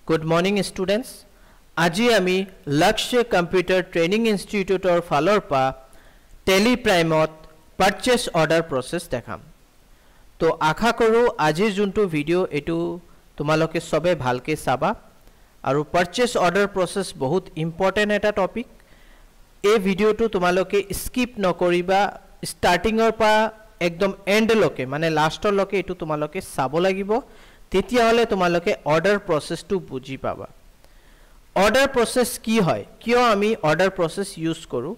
Good morning students. আজি আমি লক্ষ্য কম্পিউটাৰ ট্ৰেইনিং ইনষ্টিটিউটৰ ফালৰ পৰা টেলি প্ৰাইমত পাৰচেজ অৰ্ডাৰ প্ৰসেস দেখাম। তো আশা কৰো আজিৰ যোনটো ভিডিও এটো তোমালোকে সবে ভালকে চাবা আৰু পাৰচেজ অৰ্ডাৰ প্ৰসেস বহুত ইম্পৰ্টেন্ট এটা টপিক। এই ভিডিওটো তোমালোকে স্কিপ নকৰিবা, স্টাৰ্টিংৰ পৰা একদম এন্ড লকে মানে লাষ্টৰ লকে এটো তোমালোকে চাব লাগিব, তেতিয়া হলে তোমালোকে অৰ্ডাৰ প্ৰসেসটো বুজি পাবা। অৰ্ডাৰ প্ৰসেস কি হয়, কিয় আমি অৰ্ডাৰ প্ৰসেস ইউজ কৰো,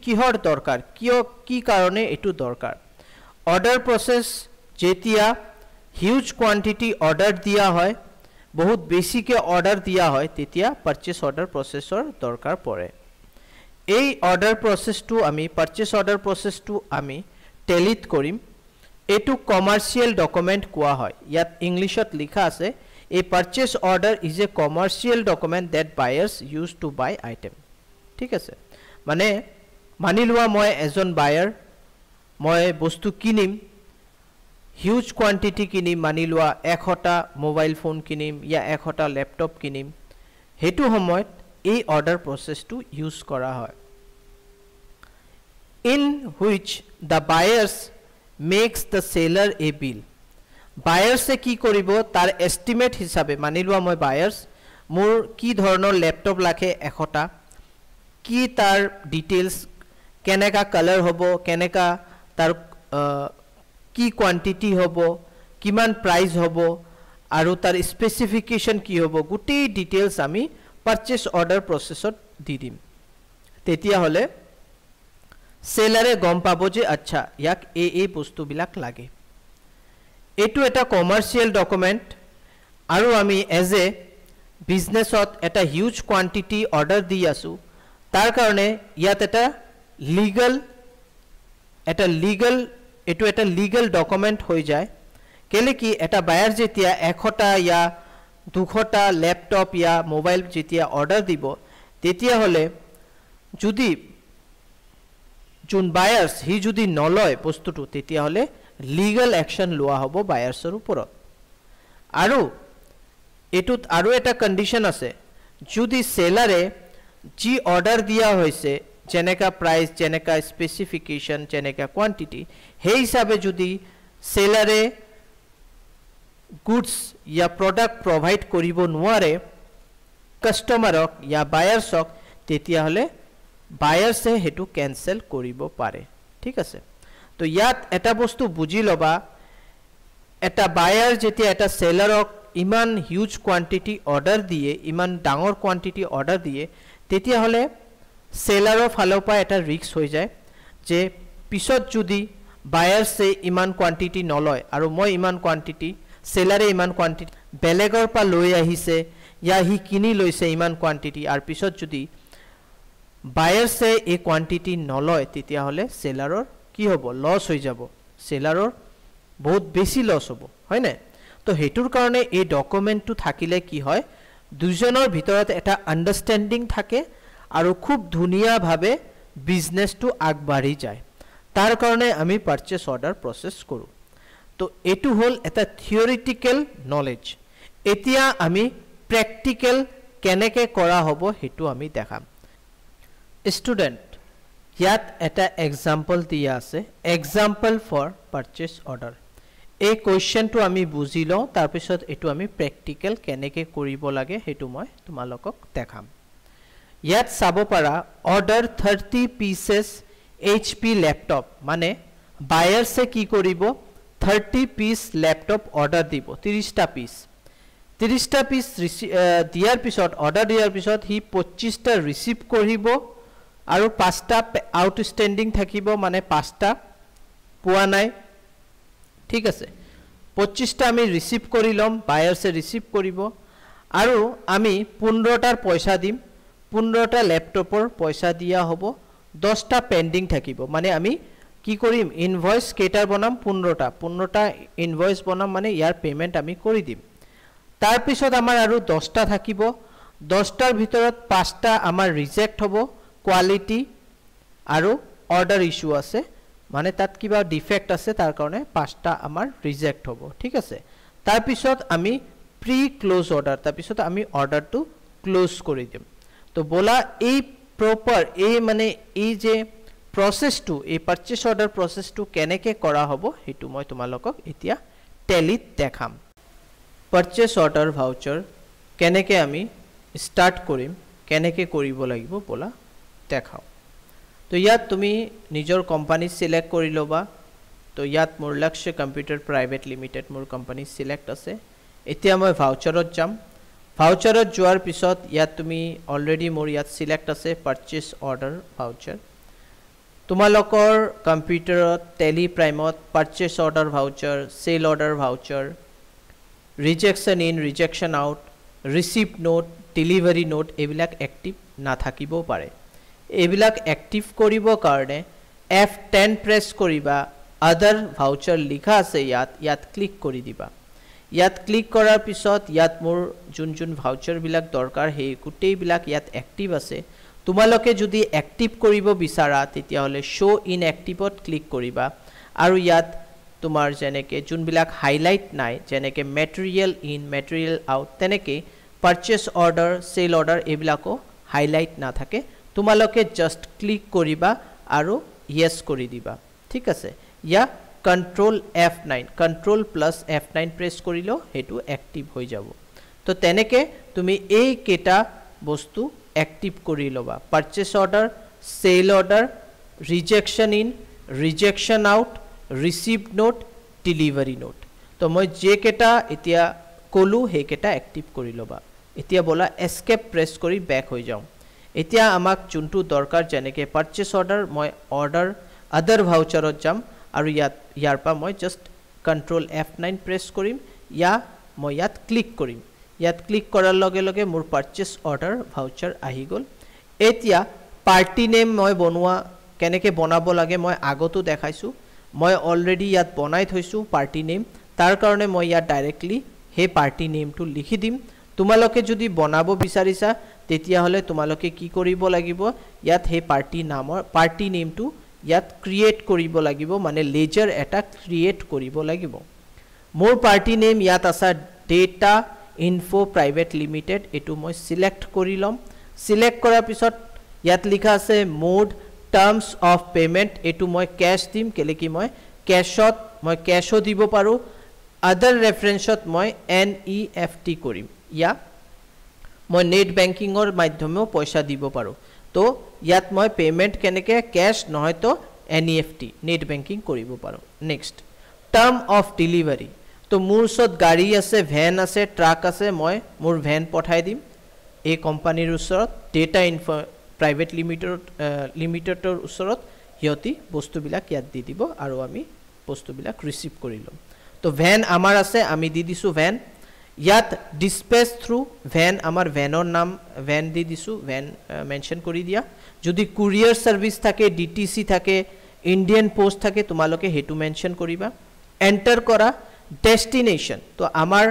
কিহৰ দৰকাৰ, কি কাৰণে এটো দৰকাৰ। অৰ্ডাৰ প্ৰসেস যেতিয়া হিউজ কোয়ান্টিটি অৰ্ডাৰ দিয়া হয়, বহুত বেছিকে অৰ্ডাৰ দিয়া হয়, তেতিয়া পাৰচেজ অৰ্ডাৰ প্ৰসেসৰ দৰকাৰ পৰে। এই অৰ্ডাৰ প্ৰসেসটো আমি পাৰচেজ অৰ্ডাৰ প্ৰসেসটো আমি টেলিত কৰিম। এটো কমাৰ্শিয়াল ডকুমেন্ট কোৱা হয়। ইয়াত ইংলিশত লিখা আছে A purchase order is a commercial document that buyers use to buy item. ঠিক আছে, মানে মানি লোৱা মই এজন বায়াৰ, মই বস্তু কিনিম, হিউজ কোয়ান্টিটি কিনিম, মানি লোৱা 100টা মোবাইল ফোন কিনিম ইয়া 100টা ল্যাপটপ কিনিম, হেতু সময়ত এই অৰ্ডাৰ প্ৰসেসটো ইউজ কৰা হয়। In which the buyers makes the seller a bill. Buyers কি কৰিব তাৰ এস্টিমেট হিচাপে, মানি লোৱা মই বায়াৰ্স মোৰ কি ধৰণৰ ল্যাপটপ লাগে 100টা, কি তাৰ ডিটেইলস, কেনেকা কালাৰ হ'ব, কেনেকা তাৰ কি কোয়ান্টিটি হ'ব, কিমান প্ৰাইস হ'ব আৰু তাৰ স্পেসিফিকেশন কি হ'ব, গুটেই ডিটেইলস আমি পাৰচেজ অৰ্ডাৰ প্ৰসেসত দি দিম। তেতিয়া হলে সেলাৰে গম পাব যে আচ্ছা ইয়াক এই বস্তুবিলাক লাগে। এটো এটা কমাৰ্শিয়াল ডকুমেন্ট আৰু আমি এজ এ বিজনেছত এটা হিউজ কোয়ান্টিটি অৰ্ডাৰ দি আছো, তাৰ কাৰণে ইয়াত এটা লিগ্যাল ডকুমেন্ট হৈ যায়। কেলে কি এটা বায়াৰ যেতিয়া 100টা ইয়া 200টা ল্যাপটপ ইয়া মোবাইল যেতিয়া অৰ্ডাৰ দিব, তেতিয়া হলে যদি যোন বায়াৰ্স হি যদি নলয় বস্তুটো, তেতিয়া হলে লিগ্যাল অ্যাকশন লোৱা হ'ব বায়াৰ্সৰ ওপৰত। আৰু এটুত আৰু এটা কন্ডিশন আছে, যদি সেলারে জি অর্ডার দিয়া হয়েছে যেনেকা প্রাইস, যেনেকা স্পেসিফিকেশন, যেনেকা কোয়ান্টিটি, সেই হিসাবে যদি সেলারে গুডস ইয়া প্রোডাক্ট প্রোভাইড কৰিব নোৱাৰে কাস্টমাৰক ইয়া বায়াৰ্সক, তেতিয়া হলে বায়াৰ্সে হেতু ক্যান্সেল কৰিব পাৰে। ঠিক আছে, তো ইয়াত এটা বস্তু বুজি লবা, এটা বায়াৰ যেতিয়া এটা সেলাৰক ইমান হিউজ কোয়ান্টিটি অৰ্ডাৰ দিয়ে, ইমান ডাঙৰ কোয়ান্টিটি অৰ্ডাৰ দিয়ে, তেতিয়া হলে সেলাৰৰ ফালৰ পৰা এটা ৰিস্ক হৈ যায় যে পিছত যদি বায়াৰসে ইমান কোয়ান্টিটি নলয় আৰু মই ইমান কোয়ান্টিটি, সেলাৰে ইমান কোয়ান্টিটি বেলেগৰ পৰা লৈ আহিছে ইয়া হি কিনি লৈছে ইমান কোয়ান্টিটি, আৰু পিছত যদি বায়াৰসে এই কোয়ান্টিটি নলয়, তেতিয়া হলে সেলাৰৰ কি হ'ব, লস হৈ যাব, সেলাৰৰ বহুত বেছি লস হ'ব, হয় না। তো হেতুৰ কাৰণে এই ডকুমেন্টটো থাকিলে কি হয়, দুজনৰ ভিতৰত এটা আন্ডাৰস্ট্যান্ডিং থাকে আৰু খুব ধুনিয়া ভাবে বিজনেসটো আগবাঢ়ি যায়। তাৰ কাৰণে আমি পাৰচেজ অৰ্ডাৰ প্ৰসেস কৰো। তো এটো হল এটা থিওৰিটিক্যাল নলেজ। এতিয়া আমি প্ৰ্যাকটিক্যাল কেনেকে কৰা হ'ব হেতু আমি দেখাম। স্টুডেন্ট, ইয়াত এটা এক্সাম্পল দিয়া আছে, এক্সাম্পল ফৰ পাৰচেজ অৰ্ডাৰ। এই কোৱেশ্চনটো আমি বুজি লওঁ, তাৰ পিছত এটো আমি প্ৰ্যাকটিক্যাল কেনেকে কৰিব লাগে হেতু মই তোমালোকক দেখাম। ইয়াত চাব পাৰা অৰ্ডাৰ 30 পিসেস HP ল্যাপটপ, মানে বায়াৰসে কি কৰিব 30 পিস ল্যাপটপ অৰ্ডাৰ দিব, 30টা পিস দিয়াৰ পিছত, অৰ্ডাৰ দিয়াৰ পিছত হি 25টা ৰিসিভ কৰিব আৰু 5টা আউটস্ট্যান্ডিং থাকিব, মানে 5টা পোৱা নাই। ঠিক আছে, 25টা আমি ৰিসিভ কৰি লম, বায়াৰসে ৰিসিভ কৰিব আৰু আমি 15টাৰ পইচা দিম, 15টা ল্যাপটপৰ পইচা দিয়া হ'ব, 10টা পেন্ডিং থাকিব, মানে আমি কি কৰিম, ইনভয়েস কেটাৰ বনাম 15টা ইনভয়েস বনাম, মানে ইয়াৰ পেমেন্ট আমি কৰি দিম। তাৰ পিছত আমাৰ আৰু 10টা থাকিব, 10টাৰ ভিতৰত 5টা আমাৰ ৰিজেক্ট হ'ব, কোৱালিটি আৰু অৰ্ডাৰ ইস্যু আছে, মানে তাত কিবা ডিফেক্ট আছে, তাৰ কাৰণে 5টা আমাৰ ৰিজেক্ট হ'ব। ঠিক আছে, তাৰ পিছত আমি প্ৰি ক্লোজ অৰ্ডাৰ তাৰপিছত আমি অৰ্ডাৰটো ক্লোজ কৰি দিম তো বলা এই প্ৰপাৰ এই মানে এই যে প্ৰসেসটো এই পাৰচেজ অৰ্ডাৰ প্ৰসেসটো কেনেকৈ কৰা হ'ব হেতু মই তোমালোকক এতিয়া টেলিত দেখাম পাৰচেজ অৰ্ডাৰ ভাউচাৰ কেনেকৈ আমি স্টাৰ্ট কৰিম কেনেকৈ কৰিব লাগিব বলা দেখাও তো ইয়াত তুমি নিজৰ কোম্পানী সিলেক্ট কৰি লবা তো ইয়াত মোৰ লক্ষ্য কম্পিউটাৰ প্ৰাইভেট লিমিটেড মোৰ কোম্পানী সিলেক্ট আছে এতিয়া মই ভাউচাৰত যাম ভাউচাৰত যোৱাৰ পিছত ইয়াত তুমি অলৰেডি মোৰ ইয়াত সিলেক্ট আছে পাৰচেজ অৰ্ডাৰ ভাউচাৰ তোমালোকৰ কম্পিউটাৰত টেলি প্ৰাইমত purchase order voucher sale order voucher rejection in rejection out receipt note delivery note এইবিলাক এক্টিভ নাথাকিব পাৰে এইবিলাক এক্টিভ কৰিব কাৰণে F10 প্ৰেছ কৰিবা আদাৰ ভাউচাৰ লিখা আছে ইয়াত ক্লিক কৰি দিবা ইয়াত ক্লিক কৰাৰ পিছত ইয়াত মোৰ যোন ভাউচাৰ বিলাক দৰকাৰ হে গুটেই বিলাক ইয়াত এক্টিভ আছে তোমালোকে যদি এক্টিভ কৰিব বিচাৰা তেতিয়া হলে শো ইন এক্টিভত ক্লিক কৰিবা আৰু ইয়াত তোমাৰ যেনেকে যোনবিলাক হাইলাইট নাই যেনেকে মেটেৰিয়েল ইন মেটেৰিয়েল আউট তেনেকে পাৰচেজ অৰ্ডাৰ সেল অৰ্ডাৰ এইবিলাকো হাইলাইট না থাকে তোমালোকে জাস্ট ক্লিক কৰিবা আৰু ইয়েস কৰি দিবা ঠিক আছে ইয়া control F9 control plus F9 press কৰিলো হেতু এক্টিভ হৈ যাব তো তেনেকে তুমি এই কেটা বস্তু এক্টিভ কৰি লবা purchase order sale order rejection in rejection out receipt note delivery note তো মই যে কেটা এতিয়া কলু হে কেটা এক্টিভ কৰি লবা এতিয়া বলা এস্কেপ প্ৰেছ কৰি ব্যাক হৈ যাও এতিয়া আমাক যোনটো দৰকাৰ যেনেকে পাৰচেজ অৰ্ডাৰ মই অৰ্ডাৰ আদাৰ ভাউচাৰত যাম আৰু ইয়াৰ পা মই জাস্ট কন্ট্ৰোল F9 প্ৰেছ কৰিম ইয়া মই ইয়াত ক্লিক কৰিম ইয়াত ক্লিক কৰাৰ লগে লগে মোৰ পাৰচেজ অৰ্ডাৰ ভাউচাৰ আহি গল এতিয়া পাৰ্টি নেম মই বনোৱা কেনেকে বনাব লাগে মই আগতো দেখাইছো মই অলৰেডি ইয়াত বনাই থৈছো পাৰ্টি নেম তাৰ কাৰণে মই ইয়াত ডাইৰেক্টলি হে পাৰ্টি নেমটো লিখি দিম তোমালোকে যদি বনাব বিচাৰিছা তেতিয়া হলে তোমালোকে কি কৰিব লাগিব ইয়াত হে পাৰ্টি নামৰ পাৰ্টি নেমটো ইয়াত ক্ৰিয়েট কৰিব লাগিব মানে লেজাৰ এটা ক্ৰিয়েট কৰিব লাগিব মোৰ পাৰ্টি নেম ইয়াত আছে ডেটা ইনফো প্ৰাইভেট লিমিটেড এটো মই সিলেক্ট কৰি লম সিলেক্ট কৰাৰ পিছত ইয়াত লিখা আছে মোড টার্মস অফ পেমেন্ট এটো মই ক্যাশ দিম কেলে কি মই ক্যাশও দিব পাৰো আদাৰ ৰেফাৰেন্সত মই NEFT কৰিম ইয়া মই নেট বেংকিংৰ মাধ্যমেও পইচা দিব পাৰো তো ইয়াত মই পেমেন্ট কেনেকে ক্যাশ নহয় তো NEFT নেট বেংকিং কৰিব পাৰো নেক্সট টাৰ্ম অফ ডেলিভাৰী তো মোৰ ওচৰত গাড়ী আছে ভ্যান আছে ট্ৰাক আছে মই মোৰ ভ্যান পঠাই দিম এই কোম্পানীৰ ওচৰত ডেটা ইনফো প্ৰাইভেট লিমিটেডৰ ওচৰত হিয়তি বস্তুবিলাক ইয়াত দি দিব আৰু আমি বস্তুবিলাক ৰিসিভ কৰি লম তো ভ্যান আমাৰ আছে আমি দি দিছো ভ্যান ইয়াত ডিসপ্যাচ থ্ৰু ভ্যান আমাৰ ভ্যানৰ নাম ভ্যান দি দিছো ভ্যান মেনশন কৰি দিয়া যদি কুৰিয়াৰ সাৰ্ভিস থাকে DTC থাকে ইন্ডিয়ান পোস্ট থাকে তোমালোকে হেতু মেনশন কৰিবা এন্টাৰ কৰা ডেস্টিনেশন তো আমাৰ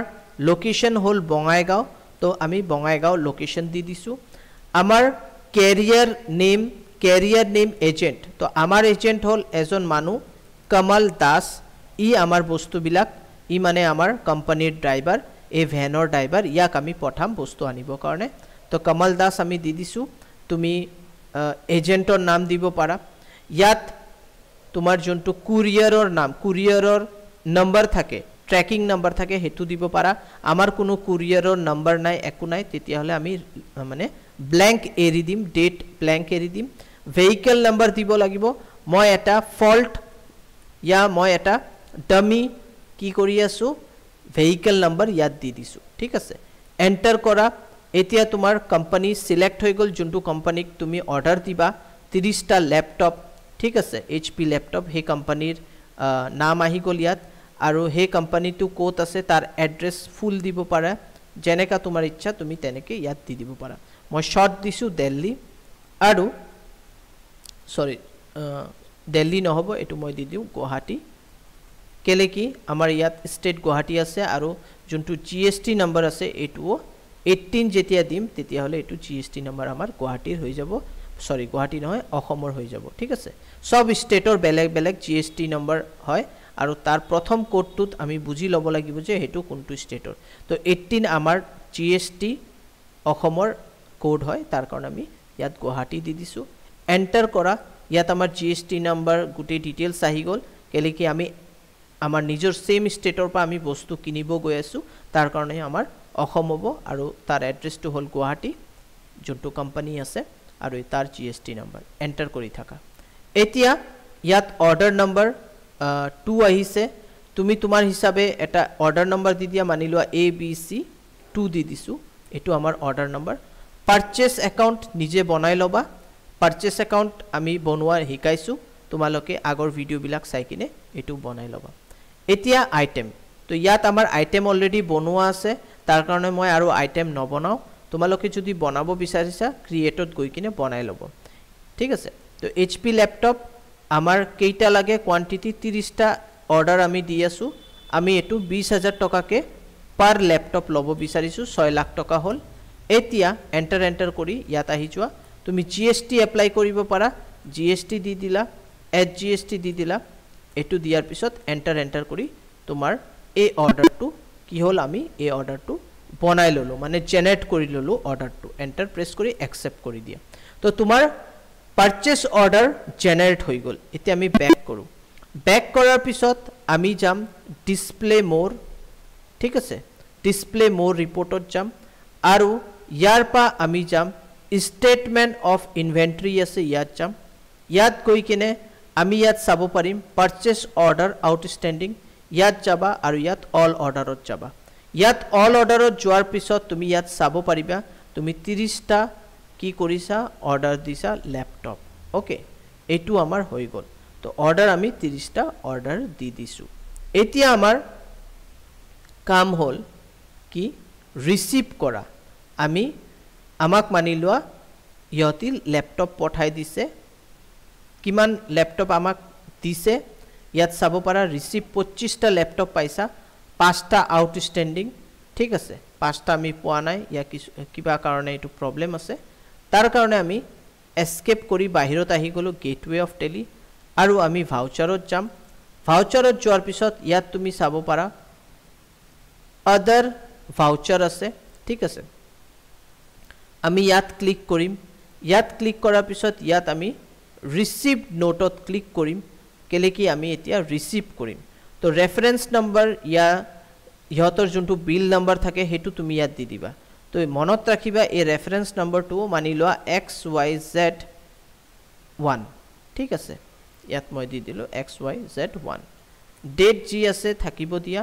লোকেশন হল বঙাইগাঁও তো আমি বঙাইগাঁও লোকেশন দি দিছো আমাৰ ক্যাৰিয়াৰ নেম এজেন্ট তো আমাৰ এজেন্ট হল এজন মানুহ কমল দাস ই আমাৰ বস্তুবিলাক ই মানে আমাৰ কোম্পানীৰ ড্ৰাইভাৰ এই ভ্যানৰ ড্ৰাইভাৰ ইয়াক আমি পঠাম বস্তু আনিবৰ কাৰণে তো কমল দাস আমি দি দিছো তুমি এজেন্টৰ নাম দিব পাৰা ইয়াত তোমাৰ যোনটো কুৰিয়াৰৰ নাম কুৰিয়াৰৰ নম্বৰ থাকে ট্ৰ্যাকিং নম্বৰ থাকে হেতু দিব পাৰা আমাৰ কোনো কুৰিয়াৰৰ নম্বৰ নাই একো নাই তেতিয়া হলে আমি মানে ব্ল্যাঙ্ক এৰি দিম ডেট ব্ল্যাঙ্ক এৰি দিম ভেহিকল নম্বৰ দিব লাগিব মই এটা ফল্ট ইয়া মই এটা ডামি কি কৰি আছো ভেহিকল নম্বৰ ইয়াত দি দিছো ঠিক আছে এন্টাৰ কৰা এতিয়া তোমাৰ কোম্পানী সিলেক্ট হৈ গল যোনটো কোম্পানীক তুমি অৰ্ডাৰ দিবা 30 টা ল্যাপটপ ঠিক আছে HP ল্যাপটপ হে কোম্পানীৰ নাম আহি গল ইয়াত আৰু হে কোম্পানীটো কোত আছে তাৰ এড্ৰেছ ফুল দিব পাৰা যেনেকা তোমাৰ ইচ্ছা তুমি তেনেকে ইয়াত দি দিব পাৰা মই শৰ্ট দিছো দিল্লী আৰু সৰি দিল্লী নহব এটো মই দি দিউ গুৱাহাটী কেলে কি আমাৰ ইয়াত স্টেট গুৱাহাটী আছে আৰু যোনটো GST নম্বৰ আছে এটো 18 যেতিয়া দিম তেতিয়া হলে এটো GST নম্বৰ আমাৰ গুৱাহাটীৰ হৈ যাব সৰি গুৱাহাটী নহয় অসমৰ হৈ যাব ঠিক আছে সব স্টেটৰ বেলেগ বেলেগ GST নম্বৰ হয় আৰু তাৰ প্ৰথম কোডটোত আমি বুজি ল'ব লাগিব যে হেতু কোনটো ষ্টেটৰ তো 18 আমাৰ জিএসটি অসমৰ কোড হয় তাৰ কাৰণে আমি ইয়াত গুৱাহাটী দি দিছো এন্টাৰ কৰা ইয়াত আমাৰ জিএসটি নাম্বাৰ গুটি ডিটেইলছ আহি গল কেলে কি আমি আমাৰ নিজৰ সেম ষ্টেটৰ পৰা আমি বস্তু কিনিব গৈ আছো তাৰ কাৰণে আমাৰ অসম হ'ব আৰু তাৰ এড্ৰেছটো হল গুৱাহাটী যোনটো কোম্পানী আছে আৰু তাৰ জিএসটি নাম্বাৰ এন্টাৰ কৰি থাকা এতিয়া ইয়াত অৰ্ডাৰ নাম্বাৰ 2 আহিছে তুমি তোমাৰ হিচাপে এটা অৰ্ডাৰ নাম্বাৰ দি দিয়া মানি লোৱা ABC 2 দি দিছো এটো আমাৰ অৰ্ডাৰ নাম্বাৰ পাৰচেজ একাউন্ট নিজে বনাই লবা পাৰচেজ একাউন্ট আমি বনোৱা শিকাইছো তোমালোকে আগৰ ভিডিও বিলাক চাই কিনে এটো বনাই লবা এতিয়া আইটেম তো ইয়াত আমাৰ আইটেম অলৰেডি বনোৱা আছে তাৰ কাৰণে মই আৰু আইটেম নবনাও তোমালোকে যদি বনাব বিচাৰিছা ক্ৰিয়েটত গৈ কিনে বনাই লব ঠিক আছে তো এইচপি ল্যাপটপ আমাৰ কেইটা লাগে কোয়ান্টিটি 30 টা অৰ্ডাৰ আমি দি আছো আমি এটো 20000 টকাকে পাৰ ল্যাপটপ লব বিচাৰিছো 6 লাখ টকা হল এতিয়া এন্টাৰ কৰি ইয়াত আহি যোৱা তুমি জিএসটি এপ্লাই কৰিব পাৰা জিএসটি দি দিলা এড জিএসটি দি দিলা এটো দিয়াৰ পিছত এন্টাৰ কৰি তোমাৰ এই অৰ্ডাৰটো কি হল আমি এই অৰ্ডাৰটো বনাই ললো মানে জেনাৰেট কৰি ললো অৰ্ডাৰটো এন্টাৰ প্ৰেছ কৰি একসেপ্ট কৰি দিয়া তো তোমাৰ পাৰচেজ অৰ্ডাৰ জেনাৰেট হৈ গল এতিয়া আমি ব্যাক কৰো ব্যাক কৰাৰ পিছত আমি যাম ডিসপ্লে মোৰ ঠিক আছে ডিসপ্লে মোৰ ৰিপোৰ্টত যাম আৰু ইয়াৰ পা আমি যাম স্টেটমেন্ট অফ ইনভেন্টৰী আছে ইয়াত যাম ইয়াত গৈ কিনে আমি ইয়াত চাব পাৰিম পাৰচেজ অৰ্ডাৰ আউটস্ট্যান্ডিং ইয়াত যাবা আৰু ইয়াত অল অৰ্ডাৰত যাবা ইয়াত অল অৰ্ডাৰত যোৱাৰ পিছত তুমি ইয়াত চাব পাৰিবা তুমি 30 টা কি কৰিছা অৰ্ডাৰ দিছা ল্যাপটপ ওকে এটো আমাৰ হৈ গল তো অৰ্ডাৰ আমি 30 টা অৰ্ডাৰ দি দিছো এতিয়া আমাৰ কাম হল কি ৰিসিভ কৰা আমি আমাক মানি লোৱা ইহতি ল্যাপটপ পঠাই দিছে কিমান ল্যাপটপ আমাক দিছে ইয়াত চাব পাৰা ৰিসিভ 25 টা ল্যাপটপ পাইছা 5 টা আউটস্ট্যান্ডিং ঠিক আছে 5 টা আমি পোৱা নাই ইয়া কিবা কাৰণে এটো প্ৰবলেম আছে তাৰ কাৰণে আমি এস্কেপ কৰি বাহিৰত আহি গলো গেটৱে অফ টেলি আৰু আমি ভাউচাৰত যাম ভাউচাৰত যোৱাৰ পিছত ইয়াত তুমি চাব পাৰা আদাৰ ভাউচাৰ আছে ঠিক আছে আমি ইয়াত ক্লিক কৰিম ইয়াত ক্লিক কৰাৰ পিছত ইয়াত আমি ৰিসিভ নোটত ক্লিক কৰিম কেলে কি আমি এতিয়া ৰিসিভ কৰিম তো ৰেফাৰেন্স নাম্বাৰ ইয়া ইহতৰ যোনটো বিল নাম্বাৰ থাকে হেতু তুমি ইয়াত দি দিবা তো মনত ৰাখিবা এই ৰেফাৰেন্স নাম্বাৰটো মানি লোৱা XYZ1 ঠিক আছে ইয়াত মই দি দিলো XYZ1 ডেট জি আছে থাকিব দিয়া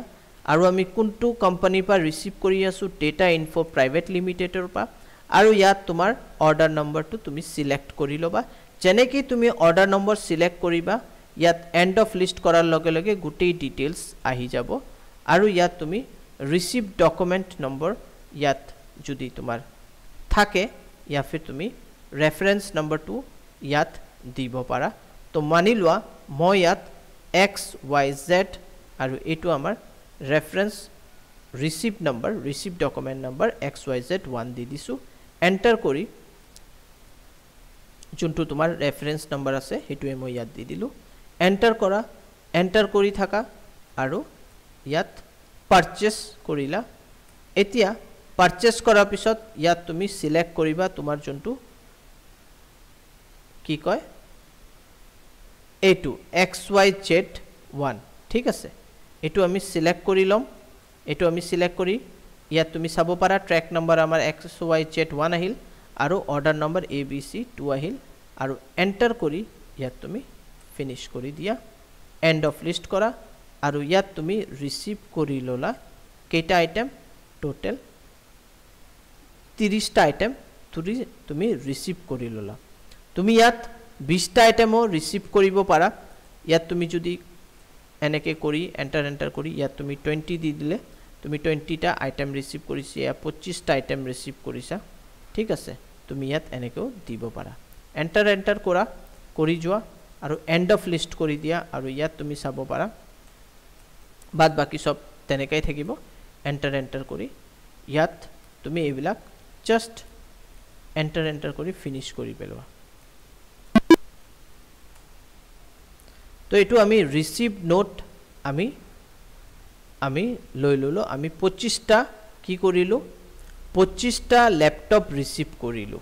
আৰু আমি কোনটো কোম্পানীৰ পৰা ৰিসিভ কৰি আছো ডেটা ইনফো প্ৰাইভেট লিমিটেডৰ পৰা আৰু ইয়াত তোমাৰ অৰ্ডাৰ নম্বৰটো তুমি সিলেক্ট কৰি লবা যেনে কি তুমি অৰ্ডাৰ নম্বৰ সিলেক্ট কৰিবা ইয়াত এন্ড অফ লিষ্ট কৰাৰ লগে লগে গুটেই ডিটেইলছ আহি যাব আৰু ইয়াত তুমি ৰিসিভ ডকুমেন্ট নম্বৰ ইয়াত যদি তোমাৰ থাকে ইয়া ফিৰ তুমি ৰেফাৰেন্স নম্বৰটো ইয়াত দিব পাৰা তো মানি লোৱা মই ইয়াত XYZ আৰু এটো আমাৰ reference receive number receive document number XYZ1 দি দিছো এন্টাৰ কৰি যোনটো তোমাৰ ৰেফাৰেন্স নম্বৰ আছে হেতুৱে মই ইয়াত দি দিলো এন্টাৰ কৰা এন্টাৰ কৰি থাকা আৰু ইয়াত পাৰচেজ কৰিলা এতিয়া পাৰচেজ কৰাৰ পিছত ইয়াত তুমি সিলেক্ট কৰিবা তোমাৰ যোনটো কি কয় এটো XYZ1 ঠিক আছে এটো আমি সিলেক্ট কৰি লম এটো আমি সিলেক্ট কৰি ইয়াত তুমি চাব পাৰা ট্ৰ্যাক নম্বৰ আমাৰ XYZ1 আহিল আৰু অৰ্ডাৰ নম্বৰ ABC2 আহিল আৰু এন্টাৰ কৰি ইয়াত তুমি ফিনিশ কৰি দিয়া এন্ড অফ লিষ্ট কৰা আৰু ইয়াত তুমি ৰিসিভ কৰি ললা কেইটা আইটেম টোটাল 30 টা আইটেম তুমি ৰিসিভ কৰি ললা তুমি ইয়াত 20 টা আইটেমও ৰিসিভ কৰিব পাৰা ইয়াত তুমি যদি এনেকে কৰি এন্টাৰ কৰি ইয়াত তুমি 20 দি দিলে তুমি 20 টা আইটেম ৰিসিভ কৰিছা 25 টা আইটেম ৰিসিভ কৰিছা ঠিক আছে তুমি ইয়াত এনেকেও দিব পাৰা এন্টাৰ কৰা কৰি যোৱা আৰু এন্ড অফ লিষ্ট কৰি দিয়া আৰু ইয়াত তুমি চাব পাৰা বাদ বাকি সব তেনেকাই থাকিব এন্টাৰ কৰি ইয়াত তুমি এইবিলাক জাস্ট এন্টাৰ কৰি ফিনিশ কৰি পেলোৱা তো এটো আমি ৰিসিভ নোট আমি লৈ ললো আমি 25টা কি কৰিলো 25টা ল্যাপটপ ৰিসিভ কৰিলো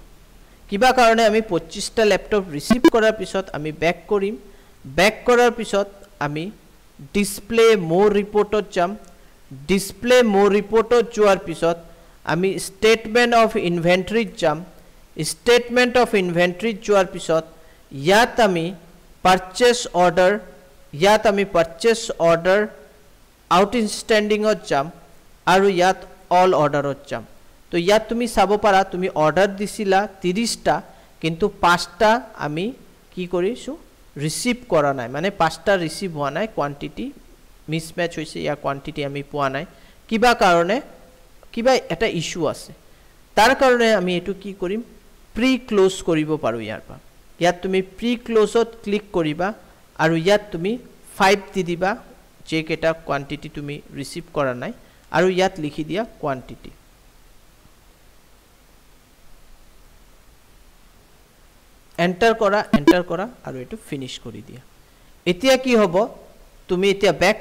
কিবা কাৰণে আমি 25টা ল্যাপটপ ৰিসিভ কৰাৰ পিছত আমি ব্যাক কৰিম ব্যাক কৰাৰ পিছত আমি ডিসপ্লে মোৰ ৰিপৰ্টত যাম ডিসপ্লে মোৰ ৰিপৰ্টত যোৱাৰ পিছত আমি স্টেটমেন্ট অফ ইনভেন্টৰীত যাম স্টেটমেন্ট অফ ইনভেন্টৰীত যোৱাৰ পিছত ইয়াত আমি পাৰচেজ অৰ্ডাৰ আউটস্ট্যান্ডিংত যাম আৰু ইয়াত অল অৰ্ডাৰত যাম তো ইয়াত তুমি চাব পাৰা তুমি অৰ্ডাৰ দিছিলা 30টা কিন্তু 5টা আমি কি কৰিছো ৰিসিভ কৰা নাই মানে 5টা ৰিসিভ হোৱা নাই কোৱান্টিটি মিসম্যাচ হৈছে ইয়া কোৱান্টিটি আমি পোৱা নাই কিবা কাৰণে কিবা এটা ইস্যু আছে তাৰ কাৰণে আমি এটো কি কৰিম প্ৰি ক্লোজ কৰিব পাৰো ইয়াত তুমি প্ৰি ক্লোজত ক্লিক কৰিবা আৰু ইয়াত তুমি 5 দি দিবা যে কেটা কোৱান্টিটি তুমি ৰিসিভ কৰা নাই আৰু ইয়াত লিখি দিয়া কোৱান্টিটি এন্টাৰ কৰা আৰু এটো ফিনিশ কৰি দিয়া এতিয়া কি হ'ব তুমি এতিয়া ব্যাক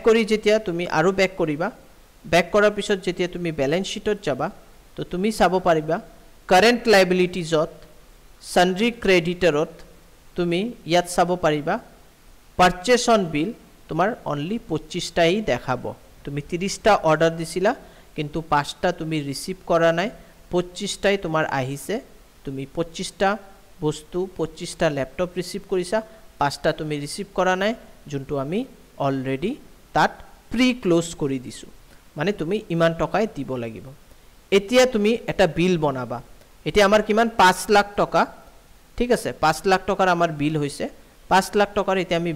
কৰি যেতিয়া তুমি আৰু ব্যাক কৰিবা ব্যাক কৰাৰ পিছত যেতিয়া তুমি ব্যালেন্স শীটত যাবা তো তুমি চাব পাৰিবা কাৰেন্ট লায়াবিলিটিজত সানড্ৰি ক্ৰেডিটৰত তুমি ইয়াত চাব পাৰিবা পারচেজ অন বিল তোমার অনলি 25টাই দেখাব তুমি 30টা অর্ডার দিছিলা কিন্তু 5টা তুমি রিসিভ করা নাই 25টাই তোমার আহিছে তুমি 25টা বস্তু 25টা ল্যাপটপ রিসিভ কৰিছা 5টা তুমি ৰিসিভ কৰা নাই যোনটো আমি অলৰেডি তাত প্ৰি ক্লোজ কৰি দিছো মানে তুমি ইমান টকাই দিব লাগিব এতিয়া তুমি এটা বিল বনাবা এতিয়া আমাৰ কিমান 5 লাখ টকা ঠিক আছে 5 লাখ টকাৰ আমাৰ বিল হৈছে 5 লাখ টকাৰ এতিয়া আমি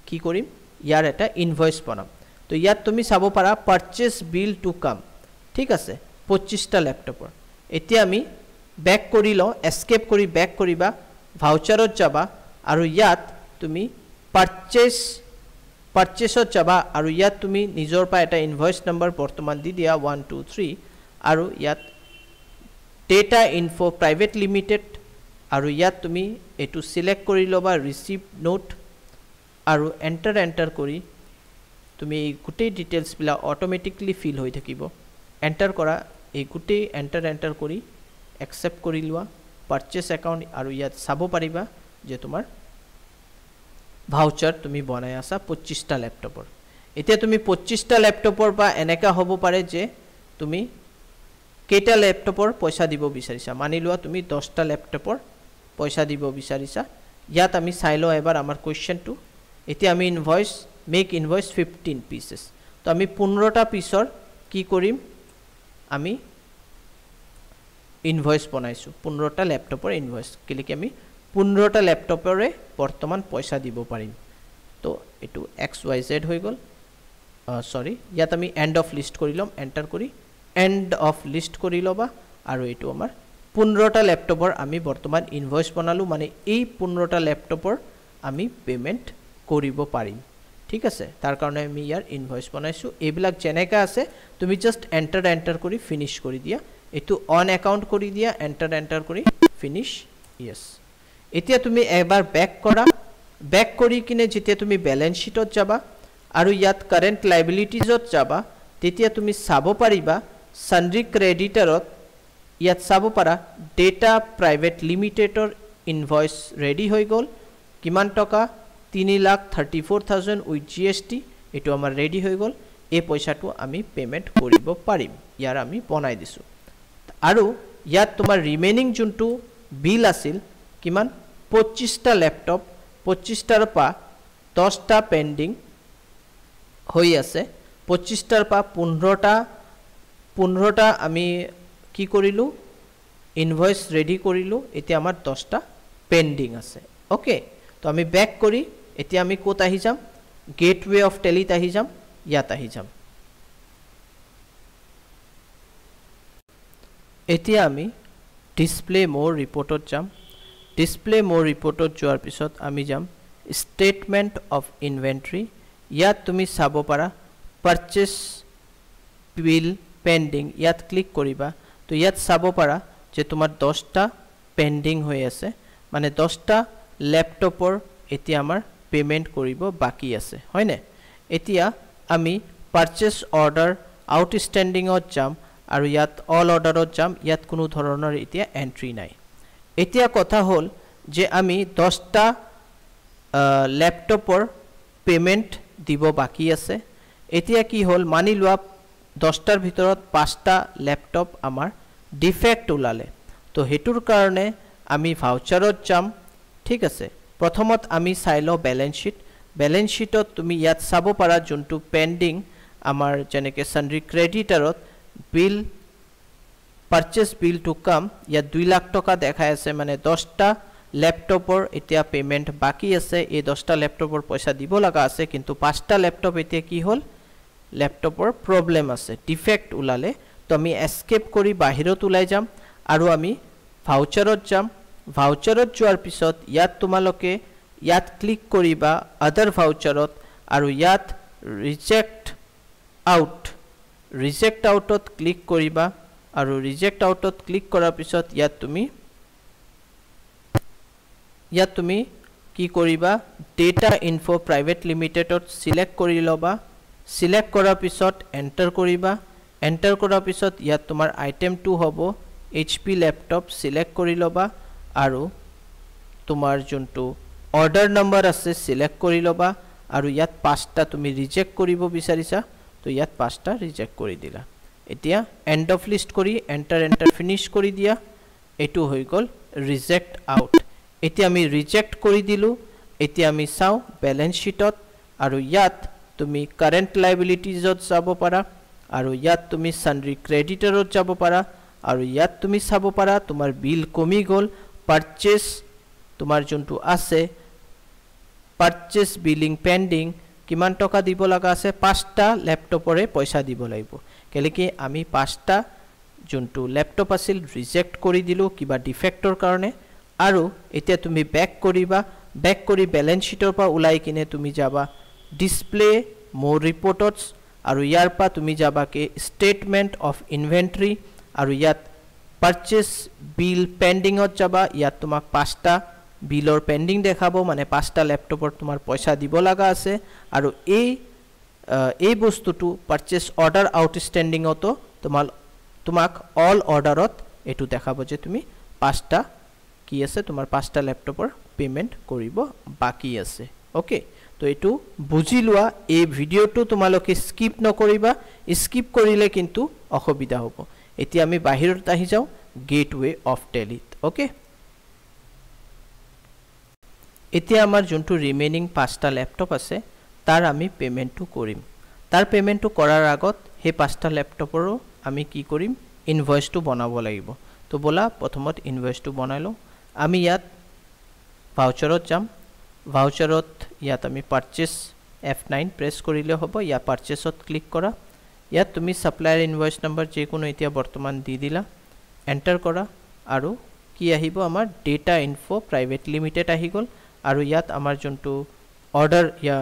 কি কৰিম ইয়াৰ এটা ইনভয়েস বনাম তো ইয়াত তুমি চাব পাৰা পাৰচেজ বিল টু কাম ঠিক আছে 25টা ল্যাপটপৰ এতিয়া আমি ব্যাক কৰি ল এস্কেপ কৰি ব্যাক কৰিবা ভাউচাৰত যাবা আৰু ইয়াত তুমি পাৰচেজত যাবা আৰু ইয়াত তুমি নিজৰ পা এটা ইনভয়েস নম্বৰ বৰ্তমান দি দিয়া 1 2 3 আৰু ইয়াত ডেটা ইনফো প্ৰাইভেট লিমিটেড আৰু ইয়াত তুমি এটো সিলেক্ট কৰি লবা ৰিসিভ নোট আৰু এন্টাৰ কৰি তুমি এই গুটেই ডিটেইলস বিলা অটোমেটিক্যালি ফিল হৈ থাকিব এন্টাৰ কৰা এই গুটেই এন্টাৰ কৰি একসেপ্ট কৰি লোৱা পাৰচেজ একাউন্ট আৰু ইয়াত চাব পাৰিবা যে তোমাৰ ভাউচাৰ তুমি বনাই আছা 25টা ল্যাপটপৰ এতিয়া তুমি 25টা ল্যাপটপৰ বা এনেকা হ'ব পাৰে যে তুমি কেটা ল্যাপটপৰ পইচা দিব বিচাৰিছা মানি লোৱা তুমি 10টা ল্যাপটপৰ পইচা দিব বিচাৰিছা ইয়াত আমি চাইলো এবাৰ আমাৰ কোৱেশ্চনটো এতিয়া আমি মেক ইনভয়েস 15 পিসেস তো আমি 15টা পিসৰ কি কৰিম আমি ইনভয়েস বনাইছো 15টা ল্যাপটপৰ ইনভয়েস কিলিকে আমি 15টা ল্যাপটপৰে বৰ্তমান পইচা দিব পাৰিম তো এটো XYZ হৈ গল সৰি ইয়াত আমি এন্ড অফ লিস্ট কৰি লম এন্টাৰ কৰি এন্ড অফ লিস্ট কৰি লবা আৰু এটো আমাৰ 15টা ল্যাপটপৰ আমি বৰ্তমান ইনভয়েস বনালো মানে এই 15টা ল্যাপটপৰ আমি পেমেন্ট কৰিব পাৰিম ঠিক আছে তাৰ কাৰণে আমি ইয়াৰ ইনভয়েস বনাইছো এইবিলাক জেনেকা আছে তুমি জাস্ট এন্টাৰ কৰি ফিনিশ কৰি দিয়া এটো অন একাউন্ট কৰি দিয়া এন্টাৰ কৰি ফিনিশ ইয়েস এতিয়া তুমি এবাৰ ব্যাক কৰি কিনে যেতিয়া তুমি ব্যালেন্স শীটত যাবা আৰু ইয়াত কাৰেন্ট লায়াবিলিটিজত যাবা তেতিয়া তুমি চাব পাৰিবা সানড্ৰি ক্ৰেডিটৰত ইয়াত চাব পাৰা ডেটা প্ৰাইভেট লিমিটেডৰ ইনভয়েস ৰেডি হৈ গল কিমান টকা 3,34,000 উইথ GST এটো আমাৰ ৰেডি হৈ গল এই পইচাটো আমি পেমেন্ট কৰিব পাৰিম ইয়াৰ আমি বনাই দিছো আৰু ইয়াত তোমাৰ ৰিমেইনিং যোনটো বিল আছিল কিমান 25টা ল্যাপটপ 25টাৰ পা 10টা পেন্ডিং হৈ আছে 25টাৰ পা 15টা আমি কি কৰিলো ইনভয়েস ৰেডি কৰিলো এতিয়া আমাৰ 10টা পেন্ডিং আছে ওকে তো আমি ব্যাক কৰি এতিয়া আমি কোত আহি যাম গেটওয়ে অফ টেলিত আহি যাম ইয়াত আহি যাম এতিয়া আমি ডিসপ্লে মোৰ ৰিপৰ্টত যাম ডিসপ্লে মোৰ ৰিপৰ্টত যোৱাৰ পিছত আমি যাম স্টেটমেন্ট অফ ইনভেন্টৰী ইয়াত তুমি চাব পাৰা পাৰচেজ বিল পেন্ডিং ইয়াত ক্লিক কৰিবা তো ইয়াত চাব পাৰা যে তোমাৰ 10টা পেন্ডিং হৈ আছে মানে 10টা ল্যাপটপৰ এতিয়া আমাৰ পেমেন্ট কৰিব বাকি আছে হয়নে এতিয়া আমি পাৰচেজ অৰ্ডাৰ আউটস্ট্যান্ডিংত যাম আৰু ইয়াত অল অৰ্ডাৰত যাম ইয়াত কোনো ধৰণৰ এতিয়া এন্ট্ৰি নাই এতিয়া কথা হল যে আমি 10টা ল্যাপটপৰ পেমেন্ট দিব বাকি আছে এতিয়া কি হল মানি লোৱা 10টাৰ ভিতৰত 5টা ল্যাপটপ আমাৰ ডিফেক্ট ওলালে তো হেতুৰ কাৰণে আমি ভাউচাৰত যাম ঠিক আছে প্ৰথমত আমি চাইলো ব্যালেন্স শিটত তুমি ইয়াত চাব পাৰা যোনটো পেন্ডিং আমাৰ যেনেকে সানৰি ক্ৰেডিটৰত বিল পারচেজ বিল টু কাম ইয়া 2 লাখ টাকা দেখাই আছে মানে 10টা ল্যাপটপৰ এতিয়া পেমেন্ট বাকি আছে এই 10টা ল্যাপটপৰ পইচা দিব লাগা আছে কিন্তু 5টা ল্যাপটপ এতিয়া কি হল ল্যাপটপৰ প্ৰবলেম আছে ডিফেক্ট ওলালে তো আমি এস্কেপ কৰি বাহিৰত ওলাই যাম আৰু আমি ভাউচাৰত যাম ভাউচাৰত যোৱাৰ পিছত ইয়াত তোমালোকে ইয়াত ক্লিক কৰিবা আদাৰ ভাউচাৰত আৰু ইয়াত ৰিজেক্ট আউটত ক্লিক কৰিবা আৰু ৰিজেক্ট আউটত ক্লিক কৰাৰ পিছত ইয়াত তুমি কি কৰিবা ডেটা ইনফো প্ৰাইভেট লিমিটেডত সিলেক্ট কৰি লবা সিলেক্ট কৰাৰ পিছত এন্টাৰ কৰিবা এন্টাৰ কৰাৰ পিছত ইয়াত তোমাৰ আইটেম 2 হ'ব এইচপি ল্যাপটপ সিলেক্ট কৰি লবা আৰু তোমাৰ যোনটো অৰ্ডাৰ নম্বৰ আছে সিলেক্ট কৰি লবা আৰু ইয়াত 5টা তুমি ৰিজেক্ট কৰিব বিচাৰিছা তো ইয়াত 5টা ৰিজেক্ট কৰি দিলা এতিয়া এন্ড অফ লিষ্ট কৰি এন্টাৰ ফিনিশ কৰি দিয়া এটো হৈ গল ৰিজেক্ট আউট এতিয়া আমি ৰিজেক্ট কৰি দিলু এতিয়া আমি চাও ব্যালেন্স শিটত আৰু ইয়াত তুমি কাৰেন্ট লায়াবিলিটিজত যাব পাৰা আৰু ইয়াত তুমি সানৰি ক্ৰেডিটৰত যাব পাৰা আৰু ইয়াত তুমি চাব পাৰা তোমাৰ বিল কমি গল পাৰচেজ তোমাৰ যোনটো আছে পাৰচেজ বিলিং পেন্ডিং কিমান টকা দিব লাগা আছে 5টা ল্যাপটপৰে পইচা দিব লাগিব কেলেকি আমি 5টা যোনটো ল্যাপটপ আছিল ৰিজেক্ট কৰি দিলু কিবা ডিফেক্টৰ কাৰণে আৰু এতিয়া তুমি ব্যাক কৰি ব্যালেন্স শিটৰ পৰা উলাই কিনে তুমি যাবা ডিসপ্লে মোৰ ৰিপৰ্টস আৰু ইয়াৰ পৰা তুমি যাবা কে স্টেটমেন্ট অফ ইনভেন্টৰী আৰু ইয়াত পাৰচেজ বিল পেন্ডিংত যাবা ইয়াত তোমাক 5টা বিলৰ পেন্ডিং দেখাব মানে 5টা ল্যাপটপৰ তোমাৰ পইচা দিব লাগা আছে আৰু এই বস্তুটো পাৰচেজ অৰ্ডাৰ আউটস্ট্যান্ডিংত তোমাক অল অৰ্ডাৰত এটো দেখাব যে তুমি 5টা কি আছে তোমাৰ 5টা ল্যাপটপৰ পেমেন্ট কৰিব বাকি আছে ওকে তো এটো বুজি লোৱা এই ভিডিওটো তোমালোকে স্কিপ নকৰিবা স্কিপ কৰিলে কিন্তু অসুবিধা হ'ব এতিয়া আমি বাহিৰত আহি যাও গেটওয়ে অফ টেলিত ওকে এতিয়া আমাৰ যোনটো ৰিমেইনিং 5টা ল্যাপটপ আছে তাৰ আমি পেমেন্টটো কৰিম তাৰ পেমেন্টটো কৰাৰ আগত হে 5টা ল্যাপটপৰো আমি কি কৰিম ইনভয়েসটো বনাব লাগিব তো বলা প্ৰথমত ইনভয়েসটো বনাইলো আমি ইয়াত ভাউচাৰত যাম ভাউচাৰত ইয়াত আমি পাৰচেজ F9 প্ৰেস কৰিলে হ'ব ইয়া পাৰচেজত ক্লিক কৰা ইয়াত তুমি সাপ্লায়াৰ ইনভয়েস নাম্বাৰ যে কোনো এতিয়া বৰ্তমান দি দিলা এন্টাৰ কৰা আৰু কি আহিব আমাৰ ডেটা ইনফো প্ৰাইভেট লিমিটেড আহি গল আৰু ইয়াত আমাৰ যোনটো অৰ্ডাৰ या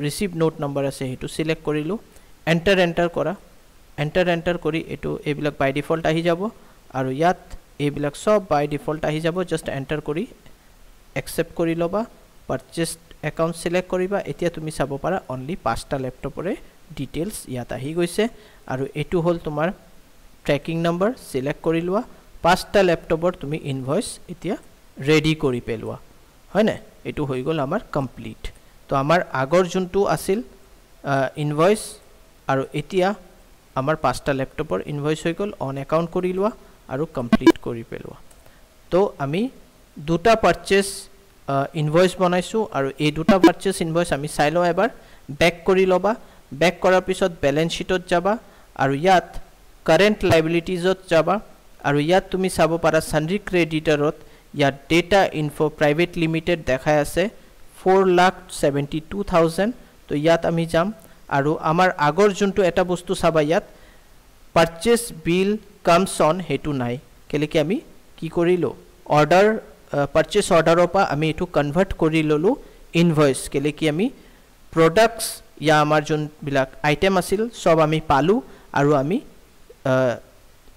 रिसीव नोट नंबर আছে হেতু সিলেক্ট কৰিলো এন্টাৰ কৰা এন্টাৰ কৰি এটো এবিলাক বাই ডিফল্ট আহি যাব আৰু ইয়াত এবিলাক সব বাই ডিফল্ট আহি যাব জাস্ট এন্টাৰ কৰি একসেপ্ট কৰি লবা পাৰচেজ একাউন্ট সিলেক্ট কৰিবা এতিয়া তুমি চাব পাৰা অনলি 5টা ল্যাপটপৰে ডিটেইলস ইয়াত আহি গৈছে আৰু এটো হল তোমাৰ ট্ৰ্যাকিং নাম্বাৰ সিলেক্ট কৰি লোৱা 5টা ল্যাপটপৰ তুমি ইনভয়েস এতিয়া ৰেডি কৰি পেলোৱা হয় না এটো হৈ গল আমাৰ কমপ্লিট তো আমাৰ আগৰ যোনটো আছিল ইনভয়েস আৰু এতিয়া আমাৰ 5টা ল্যাপটপৰ ইনভয়েস হৈ গল অন একাউন্ট কৰি লোৱা আৰু কমপ্লিট কৰি পেলোৱা তো আমি দুটা পাৰচেজ ইনভয়েস বনাইছো আৰু এই দুটা পাৰচেজ ইনভয়েস আমি চাইলো এবাৰ ব্যাক কৰি লবা ব্যাক কৰাৰ পিছত ব্যালেন্স শিটত যাবা আৰু ইয়াত কাৰেন্ট লায়াবিলিটিজত যাবা আৰু ইয়াত তুমি চাব পাৰা সানৰি ক্ৰেডিটৰত ইয়াত ডেটা ইনফো প্ৰাইভেট লিমিটেড দেখাই আছে 4,72,000 তো ইয়াত আমি যাম আৰু আমাৰ আগৰ যোনটো এটা বস্তু চাবা ইয়াত পাৰচেজ বিল কামস অন হেতু নাই কেলেকি আমি কি কৰিলো অৰ্ডাৰ পাৰচেজ অৰ্ডাৰৰ পৰা আমি এটো কনভাৰ্ট কৰি ললো ইনভয়েস কেলেকি আমি প্ৰডাক্টস या আমাৰ যোন বিলাক আইটেম আছিল সব আমি পালু আৰু আমি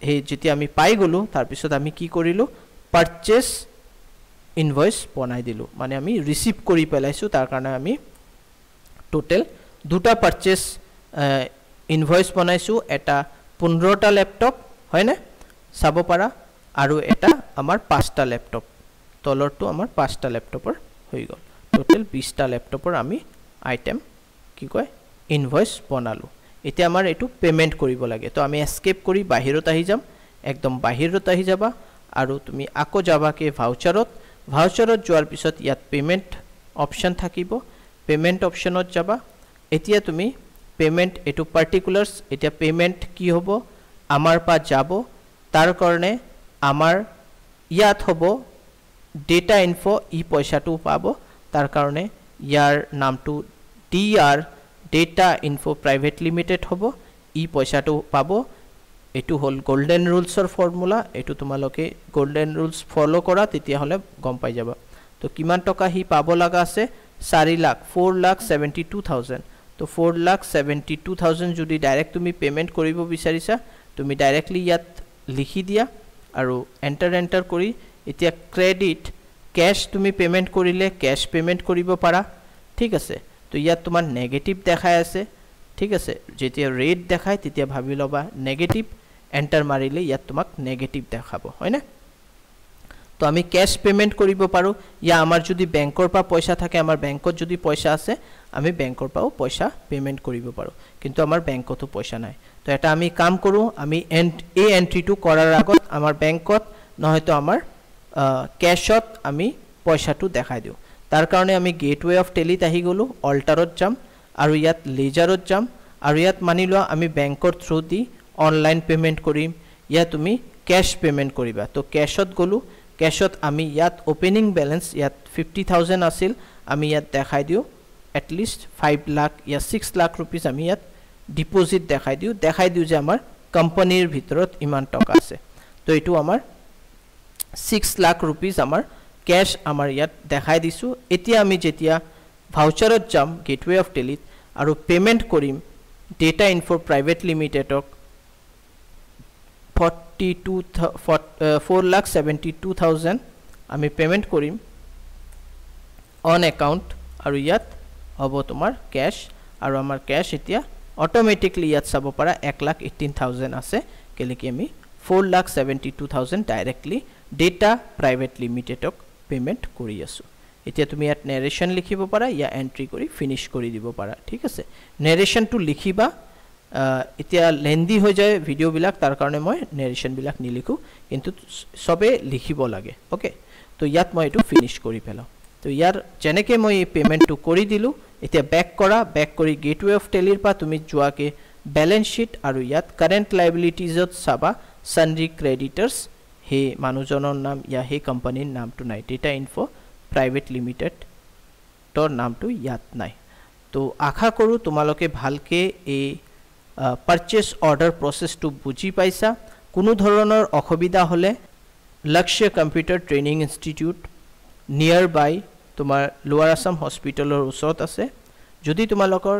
হে যেতিয়া আমি পাই গলো তাৰ পিছত আমি কি কৰিলো পাৰচেজ ইনভয়েস বনাই দিলো মানে আমি ৰিসিভ কৰি পেলাইছো তাৰ কাৰণে আমি টোটাল দুটা পাৰচেজ ইনভয়েস বনাইছো এটা 15টা ল্যাপটপ হয় না চাব পাৰা আৰু এটা আমাৰ 5টা ল্যাপটপ তলৰটো আমাৰ 5টা ল্যাপটপৰ হৈ গল টোটাল 20টা ল্যাপটপৰ আমি আইটেম কি কয় ইনভয়েস বনালো এতিয়া আমাৰ এটো পেমেন্ট কৰিব লাগে তো আমি এস্কেপ কৰি বাহিৰত আহি যাম একদম বাহিৰত আহি যাবা আৰু তুমি আকো যাবা কে ভাউচাৰত যোৱাৰ পিছত ইয়াত পেমেন্ট অপশন থাকিব পেমেন্ট অপশনত যাবা এতিয়া তুমি পেমেন্ট এটো পার্টিকুলারস এটা পেমেন্ট কি হ'ব আমাৰ পা যাব তাৰ কাৰণে আমাৰ ইয়াত হ'ব ডেটা ইনফো ই পইচাটো পাব তাৰ কাৰণে ইয়াৰ নামটো DR data info private limited হ'ব ই পইচাটো পাব এটো হল গোল্ডেন ৰুলসৰ ফৰ্মুলা এটো তোমালোকে গোল্ডেন ৰুলস ফলো কৰা তেতিয়া হলে গম পাই যাবা তো কিমান টকা হি পাব লাগা আছে 4,72,000 তো 4,72,000 যদি ডাইরেক্ট তুমি পেমেন্ট কৰিব বিচাৰিছা তুমি ডাইৰেক্টলি ইয়াত লিখি দিয়া আৰু এন্টাৰ কৰি এতিয়া ক্ৰেডিট ক্যাশ তুমি পেমেন্ট কৰিলে ক্যাশ পেমেন্ট কৰিব পাৰা ঠিক আছে তো ইয়াত তোমাৰ নেগেটিভ দেখাই আছে ঠিক আছে যেতিয়া ৰেট দেখায় তেতিয়া ভাবি লবা নেগেটিভ এন্টাৰ মাৰিলে ইয়াত তোমাক নেগেটিভ দেখাব হয় না তো আমি ক্যাশ পেমেন্ট কৰিব পাৰো ইয়া আমাৰ যদি ব্যাংকৰ পা পইচা থাকে আমাৰ ব্যাংকত যদি পইচা আছে আমি ব্যাংকৰ পাও পইচা পেমেন্ট কৰিব পাৰো কিন্তু আমাৰ ব্যাংকতো পইচা নাই তো এটা আমি কাম কৰো আমি এই এন্ট্ৰিটো কৰাৰ আগত আমাৰ ব্যাংকত নহয়তো আমাৰ ক্যাশত আমি পইচাটো দেখাই দিও তাৰ কাৰণে আমি গেটওয়ে অফ টেলিত আহি গলো অল্টাৰত যাম আৰু ইয়াত লেজাৰত যাম আৰু ইয়াত মানিলো আমি ব্যাংকৰ থ্ৰু দি অনলাইন পেমেন্ট কৰিম ইয়া তুমি ক্যাশ পেমেন্ট কৰিবা তো ক্যাশত গলো ক্যাশত আমি ইয়াত ওপেনিং ব্যালেন্স ইয়াত 50,000 আছিল আমি ইয়াত দেখাই দিও at least 5 লাখ या 6 লাখ रुपीस আমি ইয়াত ডিপোজিট দেখাই দিও যে আমাৰ কোম্পানীৰ ভিতৰত ইমান টকা আছে তো এটো আমাৰ 6 লাখ रुपीस আমাৰ ক্যাশ আমাৰ ইয়াত দেখাই দিছো এতিয়া আমি যেতিয়া ভাউচাৰত যাম গেটওয়ে অফ টেলিত আৰু পেমেন্ট কৰিম ডেটা ইনফো প্ৰাইভেট লিমিটেডক 4,72,000 আমি পেমেন্ট কৰিম অন একাউন্ট আৰু ইয়াত হ'ব তোমাৰ ক্যাশ আৰু আমাৰ ক্যাশ এতিয়া অটোমেটিক্যালি ইয়াত চাব পাৰা 1,18,000 আছে কেলে কি আমি 4,72,000 ডাইৰেক্টলি ডেটা প্ৰাইভেট লিমিটেডক পেমেন্ট কৰি আছো এতিয়া তুমি ইয়াত নাৰেশন লিখিব পাৰা ইয়া এন্ট্ৰি কৰি ফিনিশ কৰি দিব পাৰা ঠিক আছে নাৰেশনটো লিখিবা এতিয়া লেন্দি হৈ যায় ভিডিও বিলাক তাৰ কাৰণে মই নাৰেশন বিলাক নিলিখো কিন্তু সবে লিখিব লাগে ওকে তো ইয়াত মই এটো ফিনিশ কৰি পেলাও তো ইয়াৰ জেনেকে মই এই পেমেন্টটো কৰি দিলু এতিয়া ব্যাক কৰি গেটওয়ে অফ টেলিৰ পা তুমি যোৱাকে ব্যালেন্স শীট আৰু ইয়াত কাৰেন্ট লায়াবিলিটিজত চাবা সানৰি ক্ৰেডিটৰ্স হে মানুহজনৰ নাম ইয়া হে কোম্পানীৰ নামটো নাই ডেটা ইনফো প্ৰাইভেট লিমিটেড তোৰ নামটো ইয়াত নাই তো আশা কৰো তোমালোকে ভালকে এই পাৰচেজ অৰ্ডাৰ প্ৰসেসটো বুজি পাইছা কোনো ধৰণৰ অসুবিধা হলে লক্ষ্য কম্পিউটাৰ ট্ৰেইনিং ইনষ্টিটিউট নিয়াৰ বাই তোমাৰ লোৱাৰ আসাম হস্পিটালৰ ওচৰত আছে যদি তোমালোকৰ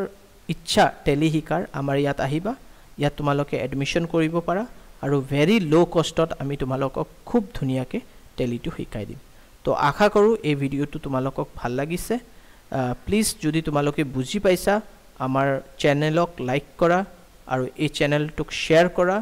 ইচ্ছা টেলি শিকাৰ আমাৰ ইয়াত আহিবা ইয়াত তোমালোকে এডমিশন কৰিব পাৰা আৰু ভেৰি লো কষ্টত আমি তোমালোকক খুব ধুনিয়াকে টেলিটো শিকাই দিম তো আশা কৰো এই ভিডিওটো তোমালোকক ভাল লাগিছে প্লিজ যদি তোমালোকে বুজি পাইছা আমাৰ চেনেলক লাইক কৰা আৰু এই চেনেলটোক শেয়াৰ কৰা